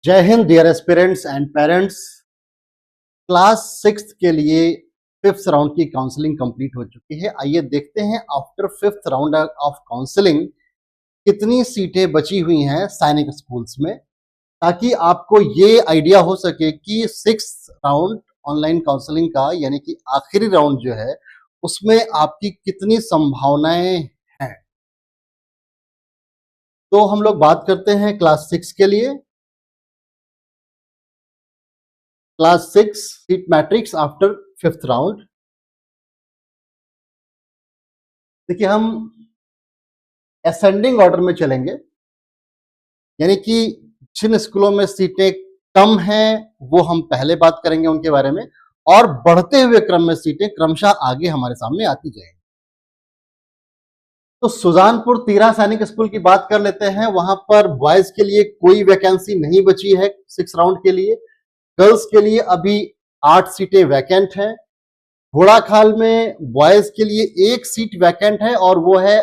जय हिंद dear aspirants and parents. Class six के लिए फिफ्थ राउंड की काउंसलिंग कंप्लीट हो चुकी है। आइए देखते हैं after fifth round of counselling कितनी सीटें बची हुई हैं सैनिक स्कूल्स में, ताकि आपको ये आइडिया हो सके कि सिक्स राउंड ऑनलाइन काउंसलिंग का यानी कि आखिरी राउंड जो है उसमें आपकी कितनी संभावनाएं हैं। तो हम लोग बात करते हैं क्लास सिक्स के लिए। Class six seat matrix after fifth round. देखिए, हम असेंडिंग ऑर्डर में चलेंगे, यानी कि जिन स्कूलों में सीटें कम हैं वो हम पहले बात करेंगे उनके बारे में, और बढ़ते हुए क्रम में सीटें क्रमशः आगे हमारे सामने आती जाएंगी। तो सुजानपुर तीरा सैनिक स्कूल की बात कर लेते हैं। वहां पर बॉयज के लिए कोई वैकेंसी नहीं बची है सिक्स राउंड के लिए। गर्ल्स के लिए अभी 8 सीटें वैकेंट हैं। घोड़ाखाल में बॉयज के लिए 1 सीट वैकेंट है और वो है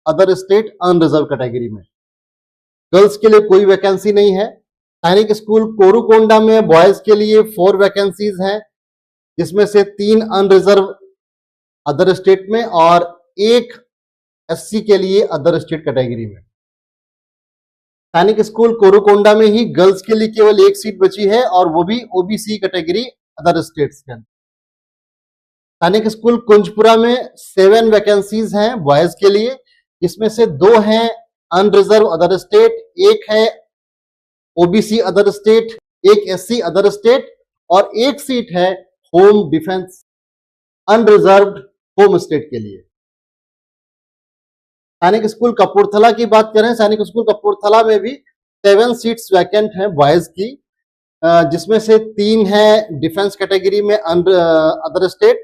अदर स्टेट अनरिजर्व कैटेगरी में। गर्ल्स के लिए कोई वैकेंसी नहीं है। सैनिक स्कूल कोरुकोंडा में बॉयज के लिए 4 वैकेंसीज हैं, जिसमें से 3 अनरिजर्व अदर स्टेट में और 1 एससी के लिए अदर स्टेट कैटेगरी में। सैनिक स्कूल कोरुकोंडा में ही गर्ल्स के लिए केवल 1 सीट बची है और वो भी ओबीसी कैटेगरी अदर स्टेट्स के। सैनिक स्कूल कुंजपुरा में 7 वैकेंसीज हैं बॉयज के लिए, जिसमें से 2 हैं अनरिजर्व अदर स्टेट, 1 है OBC other state, 1 SC other state और 1 सीट है home defence unreserved home state के लिए। सैनिक स्कूल कपूरथला की बात करें, सैनिक स्कूल कपूरथला में भी 7 सीट्स वैकेंट हैं बॉयज की, जिसमें से 3 है डिफेंस कैटेगरी में other state,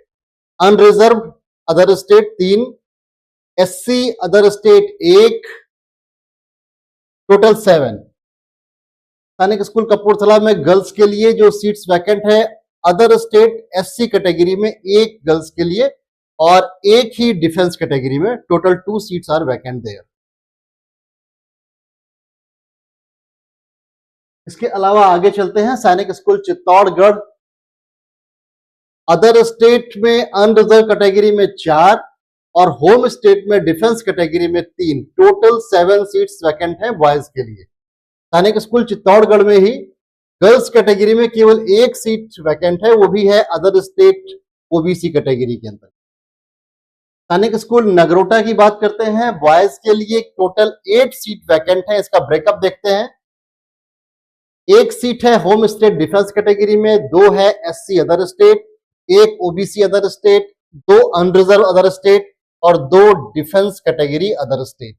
unreserved other state 3, SC other state 1, total 7। Sainik school Kapurthala में गर्ल्स के लिए जो सीट्स वैकेंट है अदर स्टेट एससी कैटेगरी में 1 गर्ल्स के लिए और 1 ही डिफेंस कैटेगरी में, total 2 seats are vacant there. इसके अलावा आगे चलते हैं। Sainik school Chittorgarh other state में अनरिजर्व कैटेगरी में 4 और होम स्टेट में डिफेंस कैटेगरी में 3, टोटल 7 सीट्स वैकेंट हैं बॉयज के लिए। सैनिक स्कूल चित्तौड़गढ़ में ही गर्ल्स कैटेगरी में केवल 1 सीट वैकेंट है, वो भी है अदर स्टेट ओबीसी कैटेगरी के अंदर। सैनिक स्कूल नगरोटा की बात करते हैं। बॉयज के लिए टोटल 8 सीट वैकेंट है। इसका ब्रेकअप देखते हैं। 1 सीट है होम स्टेट डिफेंस कैटेगरी में, 2 है SC other state, 1 OBC other state, 2 unreserved other state और 2 defence category other state.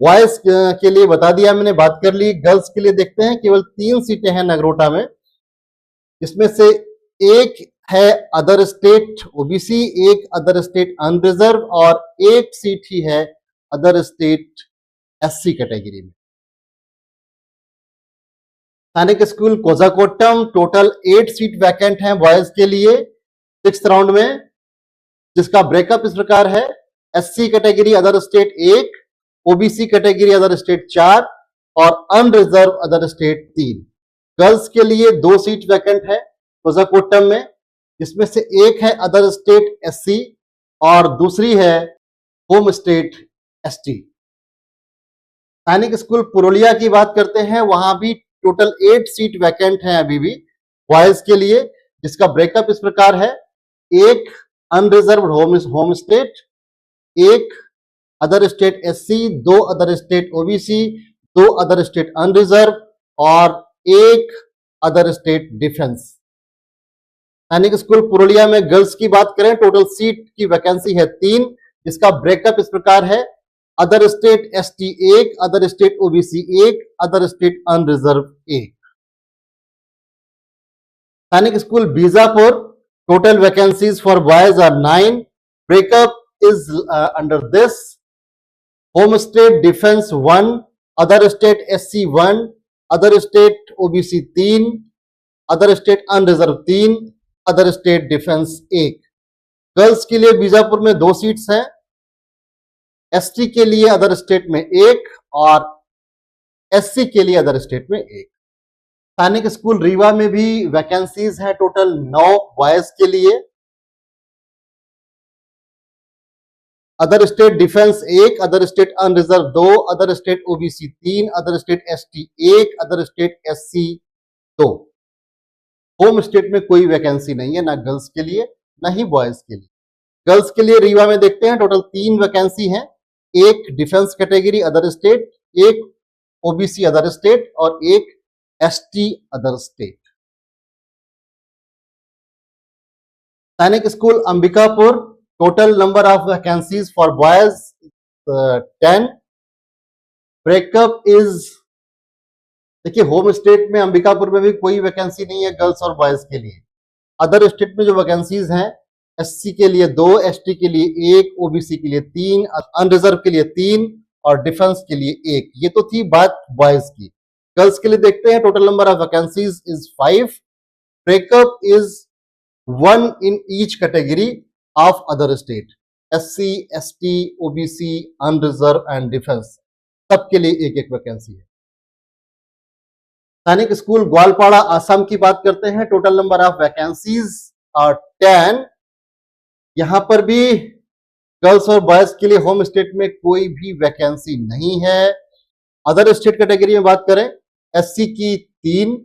Boys के लिए बता दिया मैंने, बात कर ली। गर्ल्स के लिए देखते हैं, केवल 3 सीटें हैं नगरोटा में, जिसमें से 1 है other state OBC, 1 other state unreserved और 1 सीट ही है अदर स्टेट एससी कैटेगरी में। सैनिक स्कूल कोजाकोटम टोटल 8 सीट वैकेंट हैं बॉयज के लिए सिक्स राउंड में, जिसका ब्रेकअप इस प्रकार है। SC category other state 1, OBC category other state 4 और अनरिजर्व अदर स्टेट 3। गर्ल्स के लिए 2 सीट वैकेंट है कोजाकोटम में, जिसमें से 1 है अदर स्टेट एससी और दूसरी है होम स्टेट एसटी। सैनिक स्कूल पुरुलिया की बात करते हैं। वहां भी टोटल 8 सीट वैकेंट है अभी भी बॉयज के लिए, जिसका ब्रेकअप इस प्रकार है। 1 unreserved home state, 1 other state SC, 2 other state OBC, 2 other state unreserved और 1 other state defence. Sainik school Purulia में गर्ल्स की बात करें, टोटल सीट की वैकेंसी है 3, जिसका ब्रेकअप इस प्रकार है। Other state ST 1, other state OBC 1, other state unreserved 1। सैनिक school Bijapur total vacancies for boys are 9, breakup is under this: home state defense 1, other state SC 1, other state OBC 3, other state unreserved 3, other state defense 1। Girls के लिए बीजापुर में 2 seats हैं, ST के लिए other state में 1 और SC के लिए अदर स्टेट में 1। सैनिक स्कूल रीवा में भी वैकेंसीज है टोटल 9 बॉयज के लिए। Other state defence 1, other state unreserved 2, other state OBC 3, other state ST 1, other state SC 2। Home state में कोई वैकेंसी नहीं है, ना गर्ल्स के लिए ना ही बॉयज के लिए। गर्ल्स के लिए रीवा में देखते हैं टोटल 3 वैकेंसी हैं, एक डिफेंस कैटेगरी अदर स्टेट, एक ओबीसी अदर स्टेट और एक एसटी अदर स्टेट। सैनिक school Ambikapur, total number of vacancies for boys 10। Breakup is, देखिए होम स्टेट में अंबिकापुर में भी कोई वैकेंसी नहीं है गर्ल्स और बॉयज के लिए। अदर स्टेट में जो वैकेंसीज हैं, एससी के लिए 2, एसटी के लिए 1, ओबीसी के लिए 3, अनरिजर्व के लिए 3 और डिफेंस के लिए 1। ये तो थी बात बॉयज की। गर्ल्स के लिए देखते हैं total number of vacancies is 5। Breakup is 1 in each category of other state, SC, ST, OBC, unreserved and defence, सबके लिए एक एक वैकेंसी है। सैनिक स्कूल ग्वालपाड़ा आसाम की बात करते हैं, total number of vacancies are 10। यहां पर भी गर्ल्स और बॉयज के लिए होम स्टेट में कोई भी वैकेंसी नहीं है। अदर स्टेट कैटेगरी में बात करें, एससी की 3,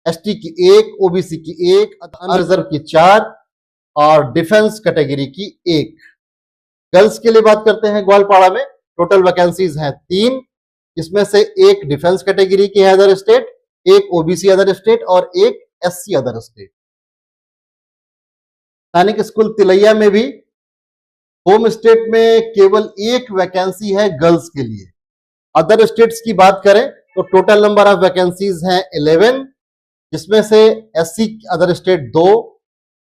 एसटी की 1, ओबीसी की 1, अनरिजर्व की 4 और डिफेंस कैटेगरी की 1। गर्ल्स के लिए बात करते हैं ग्वालपाड़ा में, टोटल वैकेंसीज हैं 3, जिसमें से एक डिफेंस कैटेगरी की है अदर स्टेट, एक ओबीसी अदर स्टेट और एक एससी अदर स्टेट। सैनिक स्कूल तिलैया में भी होम स्टेट में केवल एक वैकेंसी है गर्ल्स के लिए। अदर स्टेट्स की बात करें तो टोटल नंबर ऑफ वैकेंसीज हैं 11, जिसमें से SC other state 2,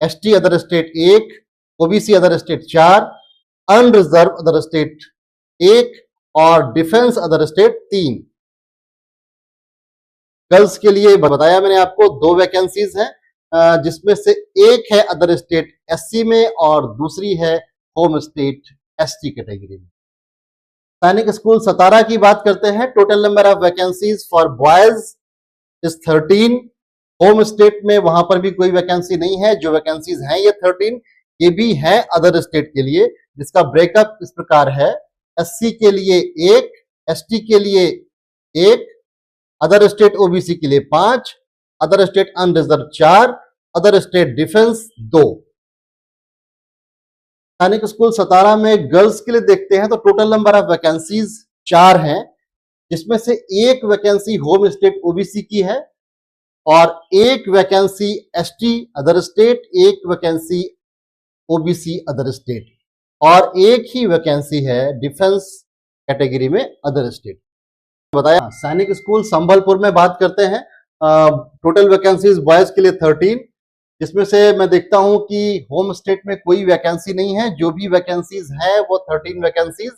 ST other state 1, OBC other state 4, unreserved other state 1 और डिफेंस अदर स्टेट 3। गर्ल्स के लिए बताया मैंने आपको 2 वैकेंसीज हैं, जिसमें से एक है अदर स्टेट एससी में और दूसरी है होम स्टेट एसटी कैटेगरी में। सैनिक स्कूल सतारा की बात करते हैं, total number of vacancies for boys is 13। Home state में वहां पर भी कोई वैकेंसी नहीं है। जो वैकेंसीज हैं ये 13, ये भी है अदर स्टेट के लिए, जिसका ब्रेकअप इस प्रकार है, एससी के लिए 1, एसटी के लिए 1, अदर स्टेट ओबीसी के लिए 5, other state unreserved 4, other state defence 2। Sainik school सतारा में गर्ल्स के लिए देखते हैं तो टोटल नंबर ऑफ वैकेंसीज 4 हैं, जिसमें से एक वैकेंसी होम स्टेट ओबीसी की है और एक वैकेंसी एसटी अदर स्टेट, एक वैकेंसी ओबीसी अदर स्टेट और एक ही वैकेंसी है डिफेंस कैटेगरी में अदर स्टेट। बताया। सैनिक स्कूल संबलपुर में बात करते हैं, टोटल वैकेंसीज बॉयज के लिए 13, जिसमें से मैं देखता हूं कि होम स्टेट में कोई वैकेंसी नहीं है। जो भी वैकेंसीज है वो 13 वैकेंसीज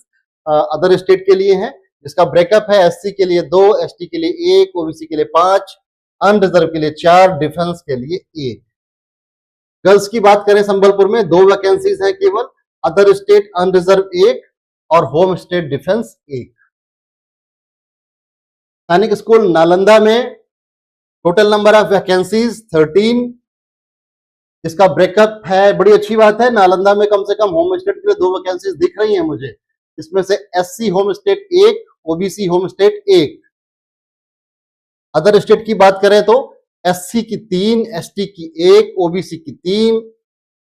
अदर स्टेट के लिए हैं, जिसका ब्रेकअप है एससी के लिए 2, एसटी के लिए 1, ओबीसी के लिए 5, अनरिजर्व के लिए 4, डिफेंस के लिए 1। गर्ल्स की बात करें संबलपुर में 2 वैकेंसीज है केवल, अदर स्टेट अनरिजर्व 1 और होम स्टेट डिफेंस 1। सैनिक स्कूल नालंदा में टोटल नंबर ऑफ वैकेंसीज 13, जिसका ब्रेकअप है, बड़ी अच्छी बात है, नालंदा में कम से कम होम स्टेट के लिए 2 वैकेंसीज दिख रही हैं मुझे, इसमें से SC home state 1, OBC home state 1। Other state की बात करें तो एससी की 3, एसटी की 1, ओबीसी की 3,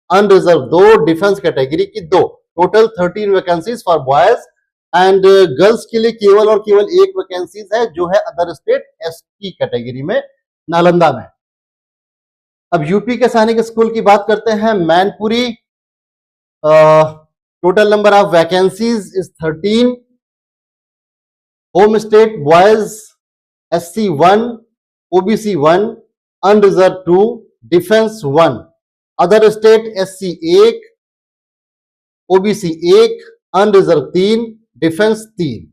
अनरिजर्व 2, डिफेंस कैटेगरी की 2। Total 13 vacancies for boys and girls के लिए केवल और केवल एक वैकेंसीज है, जो है अदर स्टेट एसटी कैटेगरी में नालंदा में। अब यूपी के सैनिक स्कूल की बात करते हैं, Mainpuri, total number of vacancies is 13। Home state boys SC 1, OBC 1, unreserved 2, defence 1। Other state SC 1, OBC 1, unreserved 3, defence 3।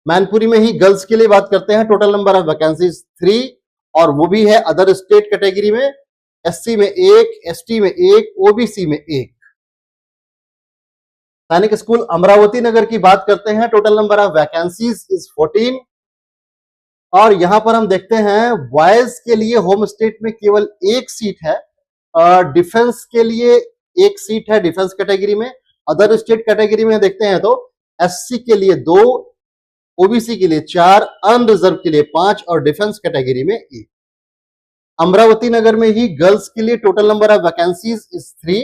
Mainpuri में ही गर्ल्स के लिए बात करते हैं, टोटल नंबर ऑफ वैकेंसीज 3 और वो भी है अदर स्टेट कैटेगरी में, एससी में 1, एसटी में 1, ओबीसी में 1। सैनिक स्कूल अमरावती नगर की बात करते हैं, total number of vacancies is 14। और यहां पर हम देखते हैं बॉयज के लिए होम स्टेट में केवल एक सीट है, डिफेंस के लिए एक सीट है डिफेंस कैटेगरी में। अदर स्टेट कैटेगरी में देखते हैं तो एससी के लिए 2, ओबीसी के लिए 4, अनरिजर्व के लिए 5 और डिफेंस कैटेगरी में 1। अमरावती नगर में ही गर्ल्स के लिए total number of vacancies is 3,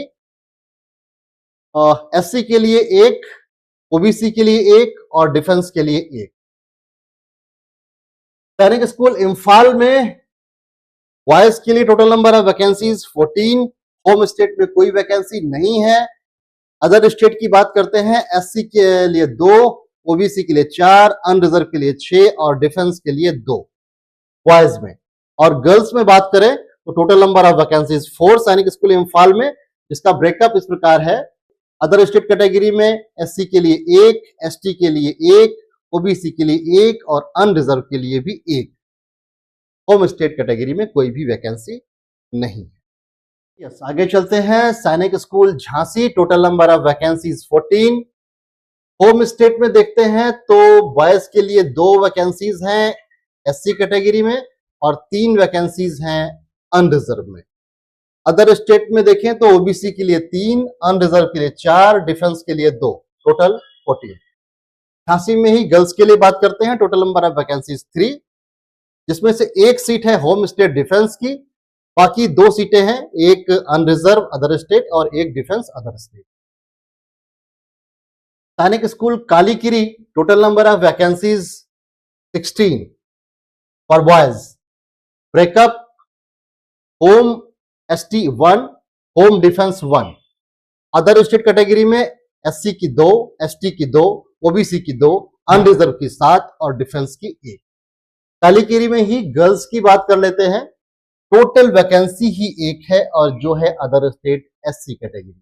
SC के लिए 1, ओबीसी के लिए 1 और डिफेंस के लिए 1। सैनिक स्कूल इंफाल में बॉयज के लिए total number of vacancies 14, home state में कोई वैकेंसी नहीं है। अदर स्टेट की बात करते हैं, एससी के लिए 2, ओबीसी के लिए 4, अनरिजर्व के लिए 6 और डिफेंस के लिए 2 बॉयज में। और गर्ल्स में बात करें तो टोटल नंबर ऑफ वैकेंसीज 4 सैनिक स्कूल इंफाल में, जिसका ब्रेकअप इस प्रकार है। अदर स्टेट कैटेगरी में एससी के लिए 1, एसटी के लिए 1, ओबीसी के लिए 1 और अनरिजर्व के लिए भी 1। होम स्टेट कैटेगरी में कोई भी वैकेंसी नहीं है। यस, आगे चलते हैं। Sainik school Jhansi, total number of vacancies 14। Home state में देखते हैं तो बॉयज के लिए 2 वैकेंसीज हैं एससी कैटेगरी में और 3 वैकेंसीज हैं अनरिजर्व में। अदर स्टेट में देखें तो ओबीसी के लिए 3, अनरिजर्व के लिए 4, डिफेंस के लिए 2, टोटल 14। झांसी में ही गर्ल्स के लिए बात करते हैं, टोटल नंबर ऑफ वैकेंसीज 3, जिसमें से एक सीट है होम स्टेट डिफेंस की, बाकी 2 सीटें हैं, एक अनरिजर्व अदर स्टेट और एक डिफेंस अदर स्टेट। सैनिक school Kalikiri, total number of vacancies 16 for boys. Breakup home ST 1, home defence 1। Other state category में एससी की 2, एसटी की 2, ओबीसी की 2, अनरिजर्व की 7 और डिफेंस की 1। कालीकिरी में ही गर्ल्स की बात कर लेते हैं, टोटल वैकेंसी ही 1 है और जो है other state SC category.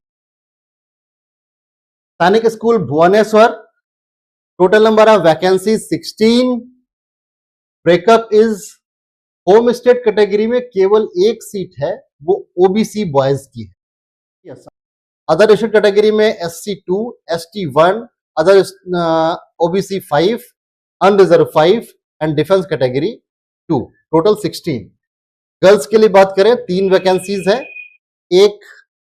Sainik school Bhubaneswar, total number of vacancies 16। Breakup is home state category में केवल एक सीट है, वो ओबीसी बॉयज की है। yes. अदर स्टेट कैटेगरी में SC 2, ST 1, other OBC 5, unreserved 5 and defence category 2, total 16। Girls के लिए बात करें 3 वैकेंसीज है, एक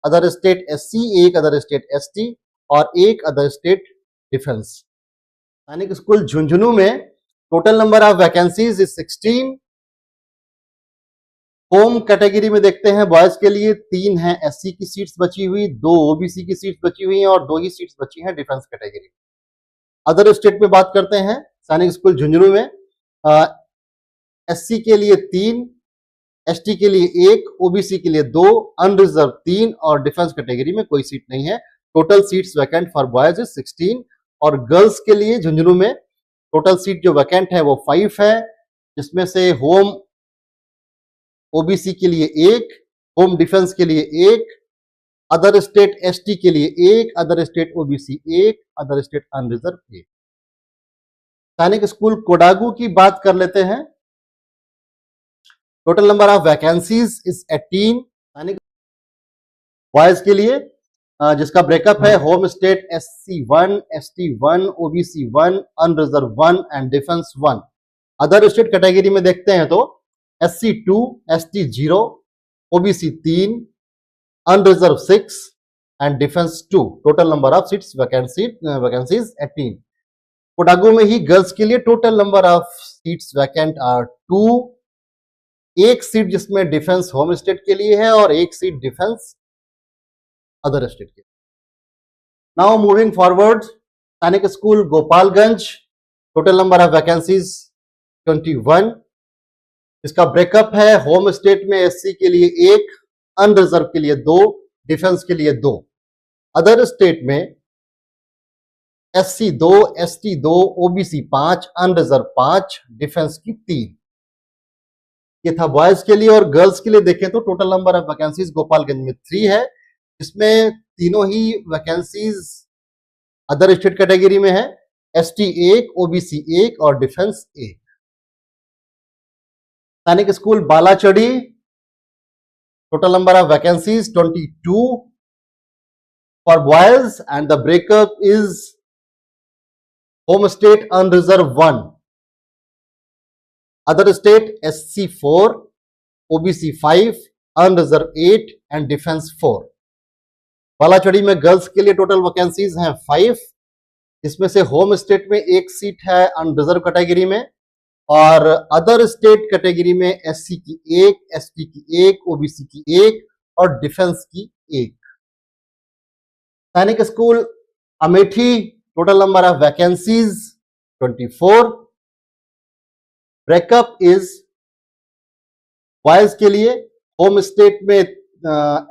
अदर स्टेट एससी, एक अदर स्टेट एसटी और एक other state defence. Sainik school Jhunjhunu में total number of vacancies is 16। Home category में देखते हैं बॉयज के लिए 3 हैं एससी की सीट्स बची हुई, 2 ओबीसी की सीट्स बची हुई हैं और 2 ही सीट्स बची हैं डिफेंस कैटेगरी। अदर स्टेट में बात करते हैं, सैनिक स्कूल झुंझुनू में एससी के लिए 3, एसटी के लिए 1, ओबीसी के लिए 2, अनरिजर्व 3 और डिफेंस कैटेगरी में कोई सीट नहीं है। Total seats vacant for boys is 16 और गर्ल्स के लिए झुंझुनू में टोटल सीट जो वैकेंट है वो 5 है, जिसमें से होम ओबीसी के लिए 1, होम डिफेंस के लिए 1, अदर स्टेट एसटी के लिए 1, other state OBC 1, other state unreserved 1। सैनिक स्कूल कोडागू की बात कर लेते हैं, total number of vacancies is 18 Sainik boys के लिए, जिसका ब्रेकअप है home state SC 1, ST 1, OBC 1, unreserved 1 and defence 1। Other state category में देखते हैं तो SC 2, ST 0, OBC 3, unreserved 6 and defence 2। Total number of seats vacancies 18। Kodagu में ही गर्ल्स के लिए total number of seats vacant are 2, एक सीट जिसमें डिफेंस होम स्टेट के लिए है और एक सीट डिफेंस अदर स्टेट के। नाउ मूविंग फॉरवर्ड, सैनिक school Gopalganj, total number of vacancies 21। इसका ब्रेकअप है होम स्टेट में एससी के लिए 1, अनरिजर्व के लिए 2, डिफेंस के लिए 2। अदर स्टेट में SC 2, ST 2, OBC 5, unreserved 5, defence की 3। ये था बॉयज के लिए। और गर्ल्स के लिए देखें तो total number of vacancies Gopalganj में 3 है, इसमें तीनों ही वैकेंसीज अदर स्टेट कैटेगरी में है, एसटी 1, ओबीसी 1 और डिफेंस 1। सैनिक school Balachadi, total number of vacancies 22 for boys and the breakup is home state unreserved 1, other state SC 4, OBC 5, unreserved 8 and defence 4। Balachadi में girls के लिए टोटल वैकेंसीज हैं 5, इसमें से होम स्टेट में एक सीट है अनरिजर्व कैटेगरी में, और अदर स्टेट कैटेगरी में SC की 1, ST की 1, OBC की 1 और डिफेंस की 1। सैनिक school Amethi, total number of vacancies 24। Breakup is boys के लिए होम स्टेट में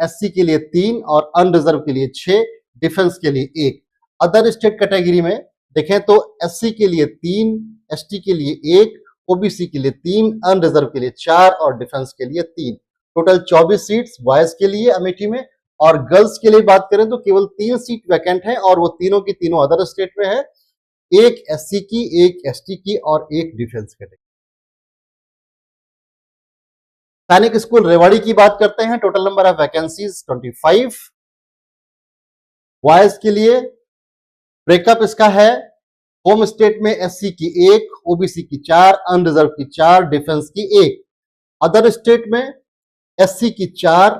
SC के लिए 3 और अनरिजर्व के लिए 6, डिफेंस के लिए 1। अदर स्टेट कैटेगरी में देखें तो SC के लिए 3, ST के लिए 1, OBC के लिए 3, अनरिजर्व के लिए 4 और डिफेंस के लिए 3। टोटल 24 सीट्स बॉयज के लिए अमेठी में, और गर्ल्स के लिए बात करें तो केवल 3 सीट वैकेंट हैं, और वो तीनों की तीनों अदर स्टेट में है, एक SC की, एक ST की और एक defence category. Sainik school Rewari की बात करते हैं, total number of vacancies 25। Boys के लिए ब्रेकअप इसका है, होम स्टेट में SC की 1, OBC की 4, अनरिजर्व की 4, डिफेंस की 1। अदर स्टेट में SC की 4,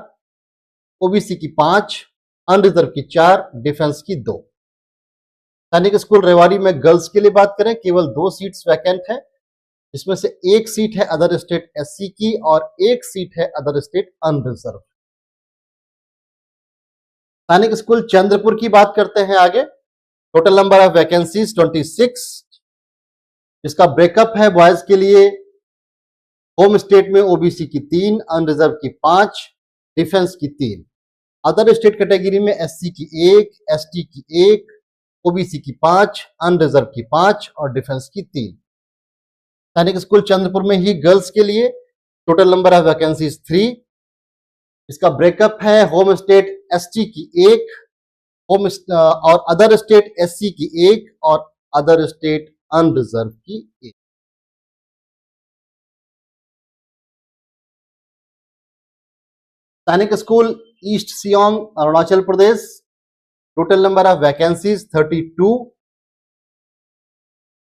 OBC की 5, अनरिजर्व की 4, डिफेंस की 2। सैनिक स्कूल रेवाड़ी में गर्ल्स के लिए बात करें, केवल 2 सीट्स वैकेंट है, इसमें से एक सीट है अदर स्टेट SC की और एक सीट है अदर स्टेट अनरिजर्व। सैनिक स्कूल चंद्रपुर की बात करते हैं आगे, टोटल नंबर ऑफ वैकेंसीज 26, इसका ब्रेकअप है बॉयज के लिए होम स्टेट में OBC की 3, अनरिजर्व की 5, डिफेंस की 3। अदर स्टेट कैटेगरी में SC की 1, ST की 1, OBC की 5, अनरिजर्व की 5 और डिफेंस की 3। सैनिक स्कूल चंद्रपुर में ही गर्ल्स के लिए टोटल नंबर ऑफ वैकेंसीज 3, इसका ब्रेकअप है होम स्टेट ST की 1, होम और अदर स्टेट SC की 1 और अदर स्टेट अनरिजर्व की 1। सैनिक school east Siang Arunachal Pradesh, total number of vacancies 32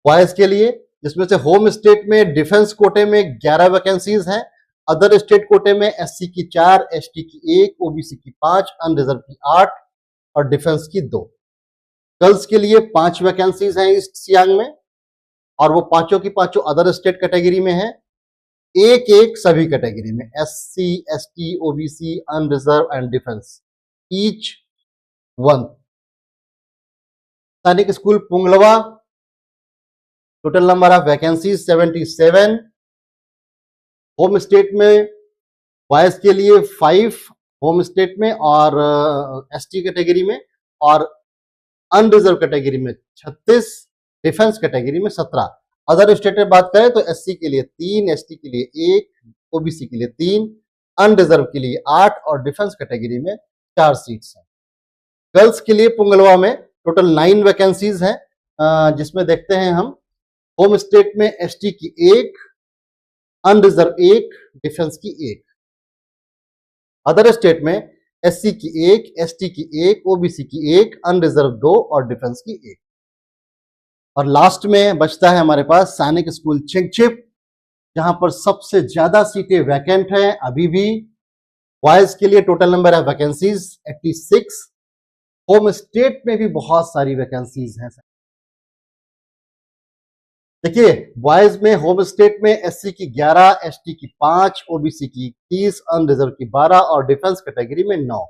boys के लिए, जिसमें से होम स्टेट में डिफेंस कोटे में 11 वैकेंसीज हैं, अदर स्टेट कोटे में SC की 4, ST की 1, OBC की 5, अनरिजर्व की 8 और डिफेंस की 2। गर्ल्स के लिए 5 वैकेंसीज हैं ईस्ट सियांग में, और वो पांचों की पांचों अदर स्टेट कैटेगरी में है, एक एक सभी कैटेगरी में SC, ST, OBC, unreserve and defence each 1। सैनिक school Punglwa, total number of vacancies 77, home state में बॉयज के लिए 5 होम स्टेट में और ST कैटेगरी में, और अनरिजर्व कैटेगरी में 36, डिफेंस कैटेगरी में 17। अदर स्टेट में बात करें तो SC के लिए 3, ST के लिए 1, OBC के लिए 3, अनरिजर्व के लिए 8 और डिफेंस कैटेगरी में 4 सीट्स हैं। गर्ल्स के लिए पुंगलवा में टोटल 9 वैकेंसीज हैं, जिसमें देखते हैं हम होम स्टेट में ST की 1, अनरिजर्व 1, डिफेंस की 1। अदर स्टेट में SC की 1, ST की 1, OBC की 1, अनरिजर्व 2 और डिफेंस की 1। और लास्ट में बचता है हमारे पास सैनिक स्कूल चिंगचिप, जहां पर सबसे ज्यादा सीटें वैकेंट हैं अभी भी। बॉयज के लिए total number of vacancies 86, home state में भी बहुत सारी वैकेंसीज हैं। देखिए बॉयज में होम स्टेट में SC की 11, ST की 5, OBC की 30, अनरिजर्व की 12 और डिफेंस कैटेगरी में 9।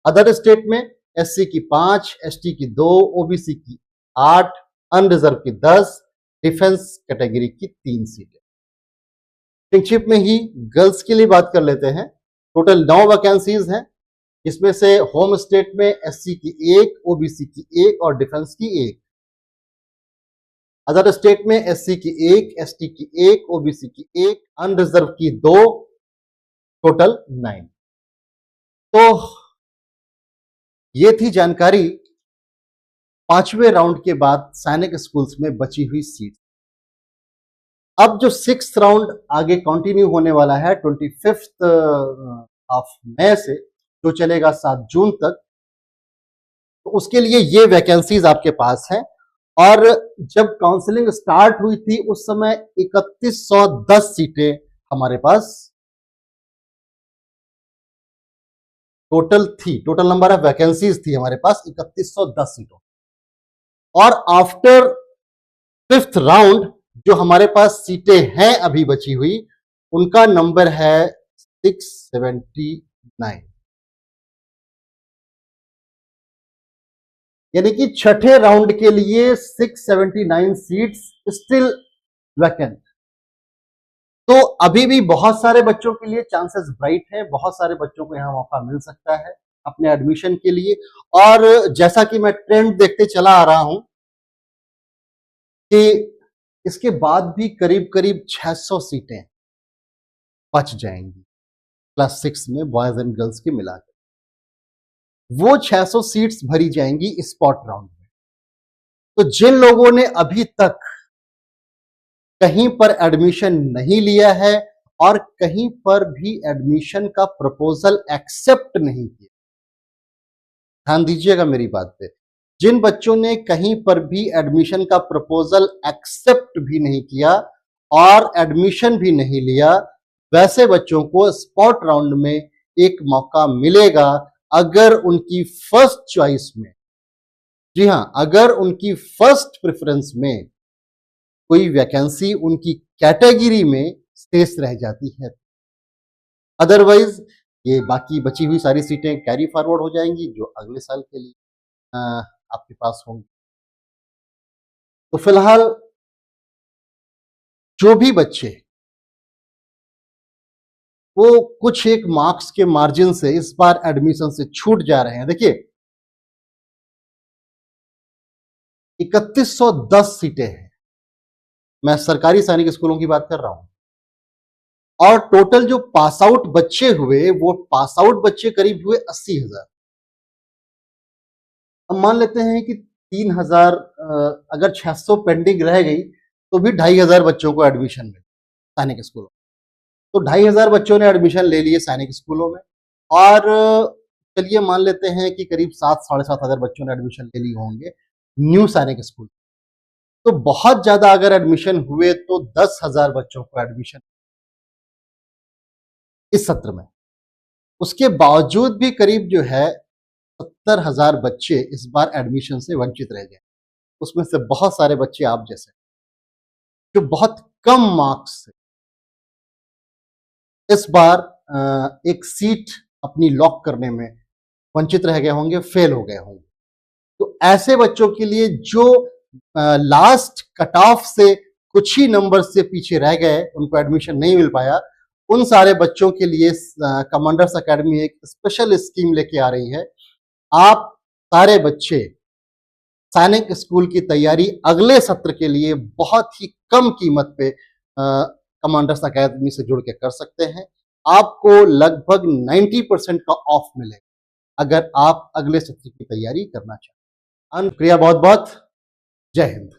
अदर स्टेट में SC की 5, ST की 2, OBC की 8, अनरिजर्व की 10, डिफेंस कैटेगरी की 3 सीटें। चिंगचिप में ही गर्ल्स के लिए बात कर लेते हैं, टोटल 9 वैकेंसीज हैं, इसमें से होम स्टेट में SC की 1, OBC की 1 और डिफेंस की 1। अदर स्टेट में SC की 1, ST की 1, OBC की 1, अनरिजर्व की 2, टोटल 9। तो ये थी जानकारी 5वें राउंड के बाद सैनिक स्कूल्स में बची हुई सीट। अब जो 6th राउंड आगे कंटिन्यू होने वाला है 25 ऑफ मई से, जो चलेगा 7 जून तक, तो उसके लिए ये वैकेंसीज आपके पास हैं। और जब काउंसलिंग स्टार्ट हुई थी उस समय 3110 सीटें हमारे पास टोटल नंबर ऑफ वैकेंसीज थी हमारे पास 3110 सीटों। और आफ्टर 5th राउंड जो हमारे पास सीटें हैं अभी बची हुई, उनका नंबर है 679, यानी कि छठे राउंड के लिए 679 सीट्स स्टिल वैकेंट। तो अभी भी बहुत सारे बच्चों के लिए चांसेस ब्राइट हैं, बहुत सारे बच्चों को यहां मौका मिल सकता है अपने एडमिशन के लिए। और जैसा कि मैं ट्रेंड देखते चला आ रहा हूं कि इसके बाद भी करीब करीब 600 सीटें बच जाएंगी क्लास 6 में बॉयज एंड गर्ल्स के मिलाकर। वो 600 सीट्स भरी जाएंगी स्पॉट राउंड में। तो जिन लोगों ने अभी तक कहीं पर एडमिशन नहीं लिया है और कहीं पर भी एडमिशन का प्रपोजल एक्सेप्ट नहीं किया, ध्यान दीजिएगा मेरी बात पे, जिन बच्चों ने कहीं पर भी एडमिशन का प्रपोजल एक्सेप्ट भी नहीं किया और एडमिशन भी नहीं लिया, वैसे बच्चों को स्पॉट राउंड में एक मौका मिलेगा अगर उनकी फर्स्ट चॉइस में, जी हां, अगर उनकी फर्स्ट प्रेफरेंस में कोई वैकेंसी उनकी कैटेगरी में शेष रह जाती है। अदरवाइज ये बाकी बची हुई सारी सीटें कैरी फॉरवर्ड हो जाएंगी जो अगले साल के लिए आपके पास होंगी। तो फिलहाल जो भी बच्चे वो कुछ एक मार्क्स के मार्जिन से इस बार एडमिशन से छूट जा रहे हैं, देखिए 3110 सीटें हैं, मैं सरकारी सैनिक स्कूलों की बात कर रहा हूं, और टोटल जो पास आउट बच्चे हुए वो पास आउट बच्चे करीब हुए 80,000। हम मान लेते हैं कि 3,000, अगर 600 पेंडिंग रह गई तो भी 2,500 बच्चों को एडमिशन मिले सैनिक स्कूलों में। तो 2,500 बच्चों ने एडमिशन ले लिए सैनिक स्कूलों में, और चलिए मान लेते हैं कि करीब 7-7,500 बच्चों ने एडमिशन ले लिए होंगे न्यू सैनिक स्कूल। तो बहुत ज्यादा अगर एडमिशन हुए तो 10,000 बच्चों को एडमिशन इस सत्र में। उसके बावजूद भी करीब जो है 70,000 बच्चे इस बार एडमिशन से वंचित रह गए। उसमें से बहुत सारे बच्चे आप जैसे जो बहुत कम मार्क्स से इस बार एक सीट अपनी लॉक करने में वंचित रह गए होंगे, फेल हो गए होंगे। तो ऐसे बच्चों के लिए जो लास्ट कट ऑफ से कुछ ही नंबर से पीछे रह गए, उनको एडमिशन नहीं मिल पाया, उन सारे बच्चों के लिए कमांडर्स एकेडमी एक स्पेशल स्कीम लेके आ रही है। आप सारे बच्चे सैनिक स्कूल की तैयारी अगले सत्र के लिए बहुत ही कम कीमत पे कमांडर्स एकेडमी से जुड़ के कर सकते हैं। आपको लगभग 90% का ऑफ मिलेगा अगर आप अगले सत्र की तैयारी करना चाहते हैं। शुक्रिया बहुत बहुत। जय हिंद।